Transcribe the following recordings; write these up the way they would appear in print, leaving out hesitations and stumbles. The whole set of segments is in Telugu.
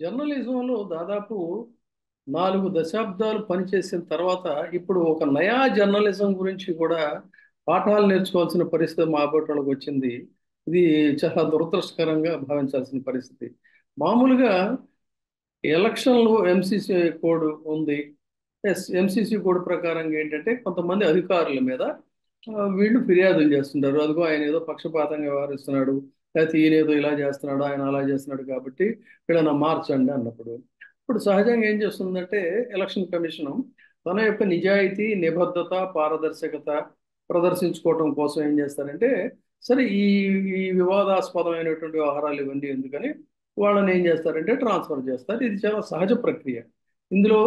జర్నలిజంలో దాదాపు 4 దశాబ్దాలు పనిచేసిన తర్వాత ఇప్పుడు ఒక నయా జర్నలిజం గురించి కూడా పాఠాలు నేర్చుకోవాల్సిన పరిస్థితి మా వాళ్ళకి వచ్చింది. ఇది చాలా దురదృష్టకరంగా భావించాల్సిన పరిస్థితి. మామూలుగా ఎలక్షన్లు ఎంసీసీ కోడ్ ఉంది. ఎంసీసీ కోడ్ ప్రకారంగా ఏంటంటే కొంతమంది అధికారుల మీద వీళ్ళు ఫిర్యాదులు చేస్తుంటారు. అదిగో ఆయన ఏదో పక్షపాతంగా వ్యవహరిస్తున్నాడు, లేకపోతే ఈయన ఏదో ఇలా చేస్తున్నాడు, ఆయన అలా చేస్తున్నాడు కాబట్టి వీళ్ళని మార్చండి అన్నప్పుడు ఇప్పుడు సహజంగా ఏం చేస్తుందంటే ఎలక్షన్ కమిషన్ తన యొక్క నిజాయితీ, నిబద్ధత, పారదర్శకత ప్రదర్శించుకోవడం కోసం ఏం చేస్తారంటే సరే ఈ వివాదాస్పదమైనటువంటి వ్యవహారాలు ఇవన్నీ ఎందుకని వాళ్ళని ఏం చేస్తారంటే ట్రాన్స్ఫర్ చేస్తారు. ఇది చాలా సహజ ప్రక్రియ. ఇందులో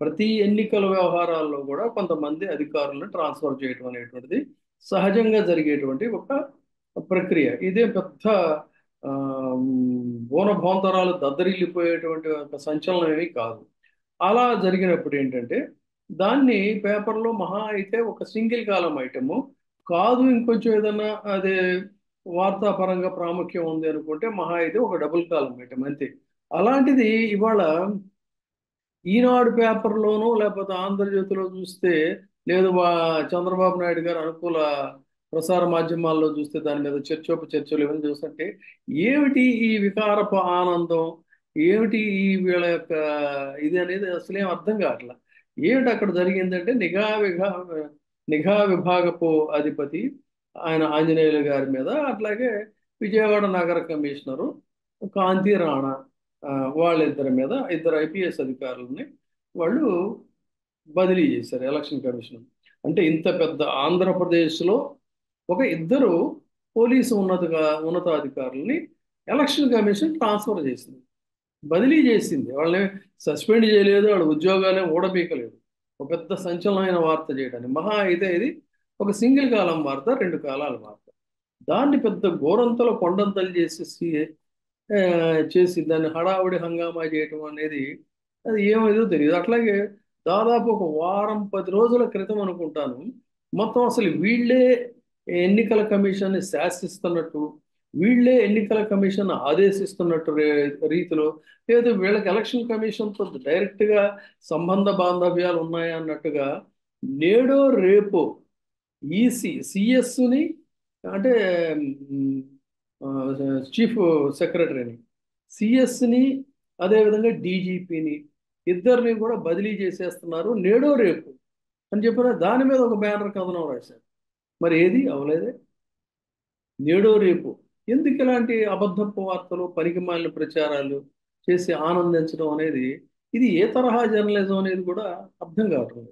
ప్రతి ఎన్నికల వ్యవహారాల్లో కూడా కొంతమంది అధికారులను ట్రాన్స్ఫర్ చేయడం అనేటువంటిది సహజంగా జరిగేటువంటి ఒక ప్రక్రియ. ఇదే పెద్ద ఆ, బోనభోంతరాలు దద్దరిల్లిపోయేటువంటి ఒక సంచలనం ఏమీ కాదు. అలా జరిగినప్పుడు ఏంటంటే దాన్ని పేపర్లో మహా అయితే ఒక సింగిల్ కాలం ఐటము కాదు, ఇంకొంచెం ఏదన్నా అదే వార్తాపరంగా ప్రాముఖ్యం ఉంది అనుకుంటే మహా అయితే ఒక డబుల్ కాలం ఐటమ్ అంతే. అలాంటిది ఇవాళ ఈనాడు పేపర్లోనూ లేకపోతే ఆంధ్రజ్యోతిలో చూస్తే లేదు చంద్రబాబు నాయుడు గారు అనుకూల ప్రసార మాధ్యమాల్లో చూస్తే దాని మీద చర్చలు ఇవన్నీ చూస్తుంటే ఏమిటి ఈ వికారపు ఆనందం, ఏమిటి ఈ వీళ్ళ యొక్క ఇది అనేది అసలేం అర్థం కావట్లా. ఏమిటి అక్కడ జరిగిందంటే నిఘా విభాగపు అధిపతి ఆయన ఆంజనేయులు గారి మీద, అట్లాగే విజయవాడ నగర కమిషనరు కాంతి రాణా, ఆ, వాళ్ళిద్దరి మీద ఇద్దరు ఐపీఎస్ అధికారులని వాళ్ళు బదిలీ చేశారు ఎలక్షన్ కమిషన్. అంటే ఇంత పెద్ద ఆంధ్రప్రదేశ్లో ఒక ఇద్దరు పోలీసు ఉన్నతాధికారులని ఎలక్షన్ కమిషన్ ట్రాన్స్ఫర్ చేసింది, బదిలీ చేసింది. వాళ్ళని సస్పెండ్ చేయలేదు, వాళ్ళ ఉద్యోగాలే ఊడబీకలేదు. ఒక పెద్ద సంచలనమైన వార్త చేయడానికి మహా అయితే ఇది ఒక సింగిల్ కాలం వార్త, 2 కాలాల వార్త. దాన్ని పెద్ద గోరంతలు కొండంతలు చేసేసి ఆ, చేసి దాన్ని హడావుడి హంగామా చేయటం అనేది అది ఏమైందో తెలియదు. అట్లాగే దాదాపు ఒక వారం 10 రోజుల క్రితం అనుకుంటాను మొత్తం అసలు వీళ్ళే ఎన్నికల కమిషన్ని శాసిస్తున్నట్టు, వీళ్ళే ఎన్నికల కమిషన్ ఆదేశిస్తున్నట్టు రీతిలో, లేదు వీళ్ళకి ఎలక్షన్ కమిషన్తో డైరెక్ట్గా సంబంధ బాంధవ్యాలు ఉన్నాయా అన్నట్టుగా నేడో రేపో సిఎస్ని అంటే మ్, ఆ, చీఫ్ సెక్రటరీని, సిఎస్ని, అదేవిధంగా డీజీపీని ఇద్దరిని కూడా బదిలీ చేసేస్తున్నారు నేడో రేపు అని చెప్పిన దాని మీద ఒక బ్యానర్ కథనం రాశారు. మరి ఏది అవలేదే. నేడో రేపు ఎందుకు ఇలాంటి అబద్ధపు వార్తలు, పనికిమాలిన ప్రచారాలు చేసి ఆనందించడం అనేది, ఇది ఏ తరహా జర్నలిజం అనేది కూడా అర్థం కావట్లేదు.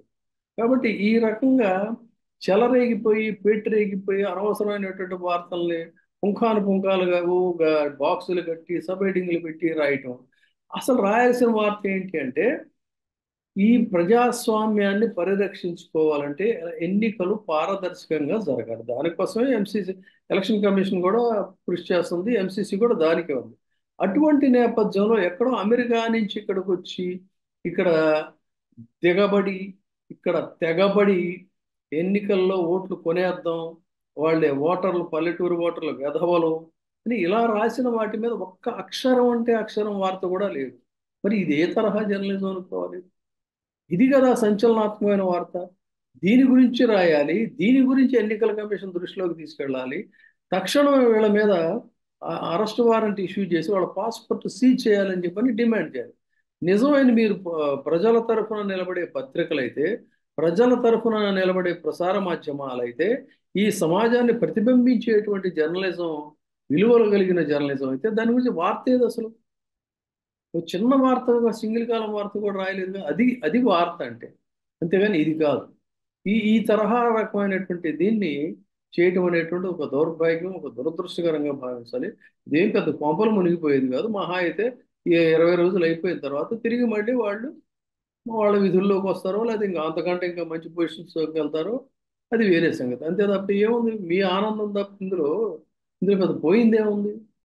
కాబట్టి ఈ రకంగా చెలరేగిపోయి పేటరేగిపోయి అనవసరమైనటువంటి వార్తల్ని పుంఖాను పుంఖాలుగా బాక్సులు కట్టి సబ్ హెడ్డింగ్లు పెట్టి రాయటం. అసలు రాయాల్సిన వార్త ఏంటి అంటే ఈ ప్రజాస్వామ్యాన్ని పరిరక్షించుకోవాలంటే ఎన్నికలు పారదర్శకంగా జరగాలి. దానికోసమే ఎంసీసీ ఎలక్షన్ కమిషన్ కూడా కృషి చేస్తుంది, ఎంసీసీ కూడా దానికే ఉంది. అటువంటి నేపథ్యంలో ఎక్కడో అమెరికా నుంచి ఇక్కడికి వచ్చి ఇక్కడ దిగబడి ఇక్కడ తెగబడి ఎన్నికల్లో ఓట్లు కొనేద్దాం, వాళ్ళే ఓటర్లు పల్లెటూరు ఓటర్లు వెధవలు అని ఇలా రాసిన వాటి మీద ఒక్క అక్షరం అంటే అక్షరం వార్త కూడా లేదు. మరి ఇది ఏ తరహా జర్నలిజం అనుకోవాలి? ఇది కదా సంచలనాత్మకమైన వార్త. దీని గురించి రాయాలి, దీని గురించి ఎన్నికల కమిషన్ దృష్టిలోకి తీసుకెళ్ళాలి. తక్షణం వీళ్ళ మీద అరెస్ట్ వారెంట్ ఇష్యూ చేసి వాళ్ళ పాస్పోర్ట్ సీజ్ చేయాలని చెప్పని డిమాండ్ చేయాలి. నిజమైన మీరు ప్రజల తరఫున నిలబడే పత్రికలైతే, ప్రజల తరఫున నిలబడే ప్రసార మాధ్యమాలైతే, ఈ సమాజాన్ని ప్రతిబింబించేటువంటి జర్నలిజం, విలువలు కలిగిన జర్నలిజం అయితే దాని గురించి వార్త ఏది అసలు? ఓ చిన్న వార్త, సింగిల్ కాలం వార్త కూడా రాయలేదు. అది అది వార్త అంటే, అంతేగాని ఇది కాదు. ఈ తరహా రకమైనటువంటి దీన్ని చేయటం అనేటువంటి ఒక దౌర్భాగ్యం, ఒక దురదృష్టకరంగా భావించాలి. ఇదేం పెద్ద కొంపలు మునిగిపోయేది కాదు. మహా అయితే ఈ 20 రోజులు అయిపోయిన తర్వాత తిరిగి మళ్ళీ వాళ్ళు వాళ్ళ విధుల్లోకి వస్తారో, లేదా ఇంకా అంతకంటే ఇంకా మంచి పొజిషన్స్లోకి వెళ్తారో, అది వేరే సంగతి. అంతే తప్ప ఏముంది, మీ ఆనందం తప్ప ఇందులో ఇందులో పెద్ద పోయిందేముంది?